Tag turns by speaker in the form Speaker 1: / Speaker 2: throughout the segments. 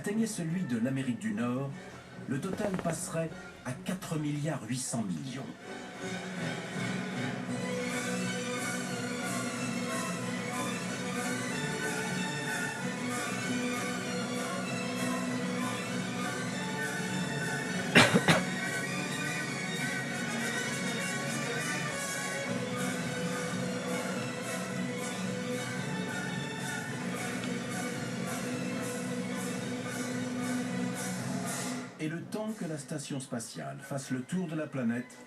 Speaker 1: atteignait celui de l'Amérique du Nord, le total passerait à 4,8 milliards. Et le temps que la station spatiale fasse le tour de la planète,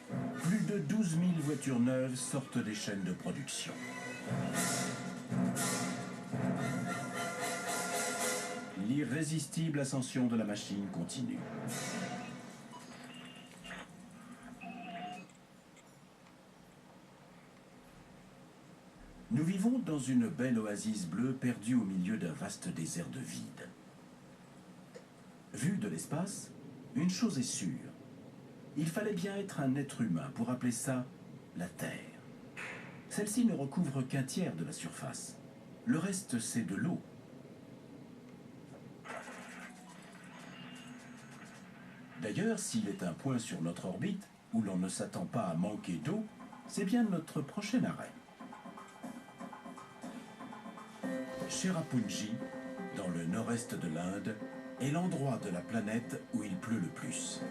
Speaker 1: plus de 12 000 voitures neuves sortent des chaînes de production. L'irrésistible ascension de la machine continue. Nous vivons dans une belle oasis bleue perdue au milieu d'un vaste désert de vide. Vu de l'espace, une chose est sûre. Il fallait bien être un être humain pour appeler ça la Terre. Celle-ci ne recouvre qu'un tiers de la surface. Le reste, c'est de l'eau. D'ailleurs, s'il est un point sur notre orbite où l'on ne s'attend pas à manquer d'eau, c'est bien notre prochain arrêt. Cherrapunji, dans le nord-est de l'Inde, est l'endroit de la planète où il pleut le plus.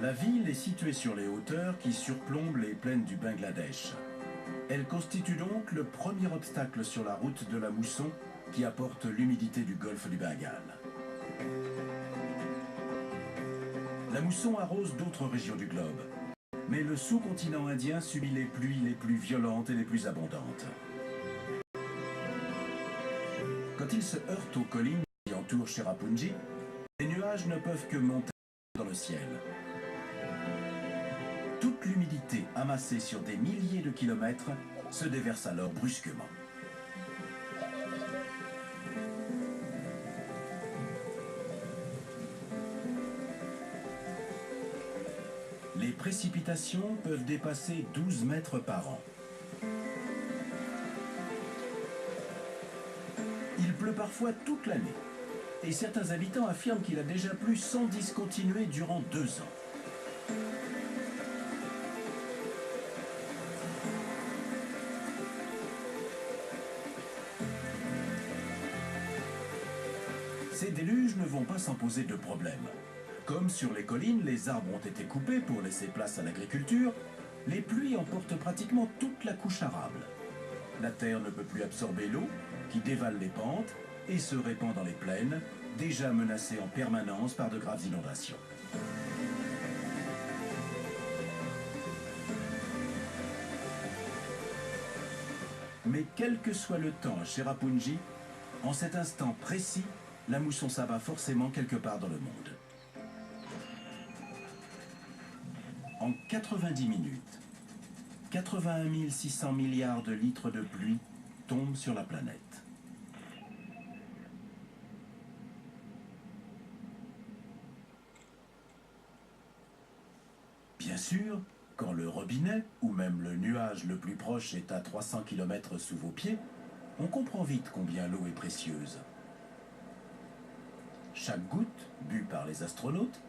Speaker 1: La ville est située sur les hauteurs qui surplombent les plaines du Bangladesh. Elle constitue donc le premier obstacle sur la route de la mousson qui apporte l'humidité du golfe du Bengale. La mousson arrose d'autres régions du globe, mais le sous-continent indien subit les pluies les plus violentes et les plus abondantes. Quand il se heurte aux collines qui entourent Cherrapunji, les nuages ne peuvent que monter dans le ciel. Toute l'humidité amassée sur des milliers de kilomètres se déverse alors brusquement. Les précipitations peuvent dépasser 12 mètres par an. Il pleut parfois toute l'année, et certains habitants affirment qu'il a déjà plu sans discontinuer durant 2 ans. Ces déluges ne vont pas sans poser de problème. Comme sur les collines, les arbres ont été coupés pour laisser place à l'agriculture, les pluies emportent pratiquement toute la couche arable. La terre ne peut plus absorber l'eau, qui dévale les pentes et se répand dans les plaines, déjà menacées en permanence par de graves inondations. Mais quel que soit le temps à Cherrapunji, en cet instant précis, la mousson s'abat forcément quelque part dans le monde. En 90 minutes, 81 600 milliards de litres de pluie tombent sur la planète. Bien sûr, quand le robinet, ou même le nuage le plus proche est à 300 km sous vos pieds, on comprend vite combien l'eau est précieuse. Chaque goutte, bue par les astronautes,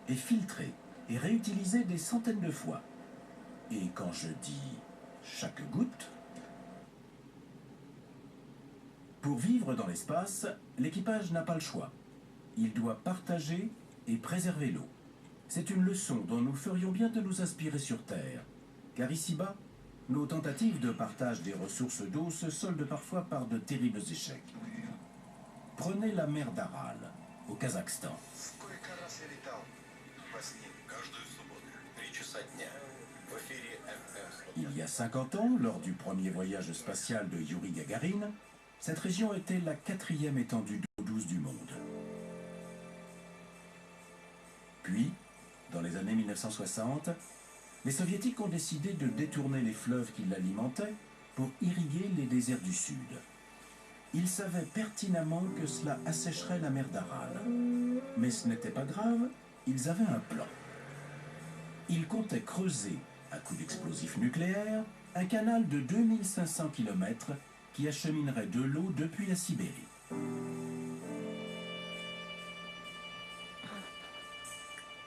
Speaker 1: est filtrée et réutilisée des centaines de fois. Et quand je dis chaque goutte, pour vivre dans l'espace, l'équipage n'a pas le choix. Il doit partager et préserver l'eau. C'est une leçon dont nous ferions bien de nous inspirer sur Terre, car ici-bas, nos tentatives de partage des ressources d'eau se soldent parfois par de terribles échecs. Prenez la mer d'Aral, au Kazakhstan. Il y a 50 ans, lors du premier voyage spatial de Youri Gagarin, cette région était la 4e étendue d'eau douce du monde. Puis, dans les années 1960, les Soviétiques ont décidé de détourner les fleuves qui l'alimentaient pour irriguer les déserts du Sud. Ils savaient pertinemment que cela assécherait la mer d'Aral. Mais ce n'était pas grave, ils avaient un plan. Ils comptaient creuser, à coups d'explosifs nucléaires, Un canal de 2500 km qui acheminerait de l'eau depuis la Sibérie.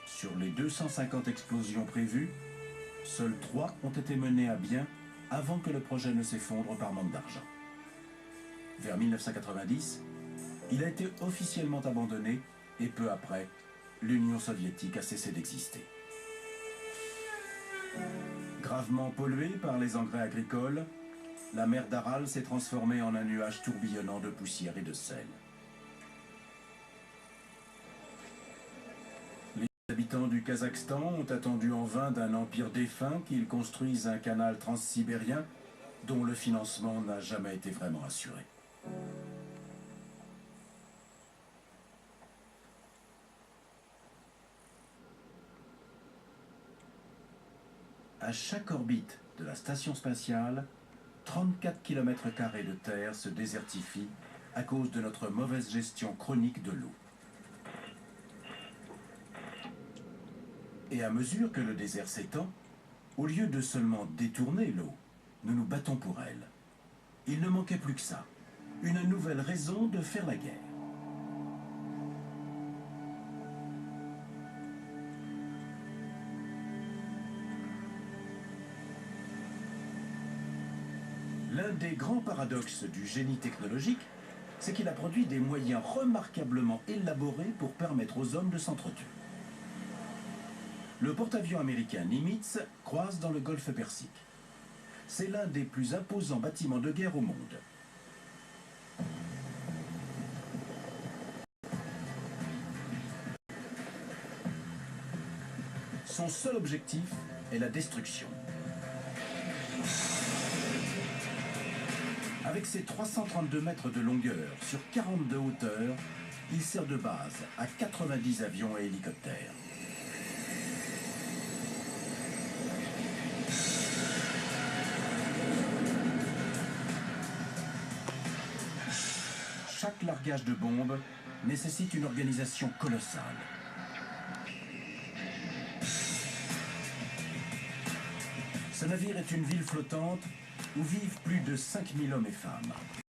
Speaker 1: Sur les 250 explosions prévues, seules 3 ont été menées à bien avant que le projet ne s'effondre par manque d'argent. Vers 1990, il a été officiellement abandonné et peu après, l'Union soviétique a cessé d'exister. Gravement polluée par les engrais agricoles, la mer d'Aral s'est transformée en un nuage tourbillonnant de poussière et de sel. Les habitants du Kazakhstan ont attendu en vain d'un empire défunt qu'ils construisent un canal transsibérien dont le financement n'a jamais été vraiment assuré. À chaque orbite de la station spatiale, 34 km² de terre se désertifient à cause de notre mauvaise gestion chronique de l'eau. Et à mesure que le désert s'étend, au lieu de seulement détourner l'eau, nous nous battons pour elle. Il ne manquait plus que ça, une nouvelle raison de faire la guerre. L'un des grands paradoxes du génie technologique, c'est qu'il a produit des moyens remarquablement élaborés pour permettre aux hommes de s'entretuer. Le porte-avions américain Nimitz croise dans le golfe Persique. C'est l'un des plus imposants bâtiments de guerre au monde. Son seul objectif est la destruction. Avec ses 332 mètres de longueur sur 40 de hauteur, il sert de base à 90 avions et hélicoptères. Chaque largage de bombe nécessite une organisation colossale. Ce navire est une ville flottante où vivent plus de 5000 hommes et femmes.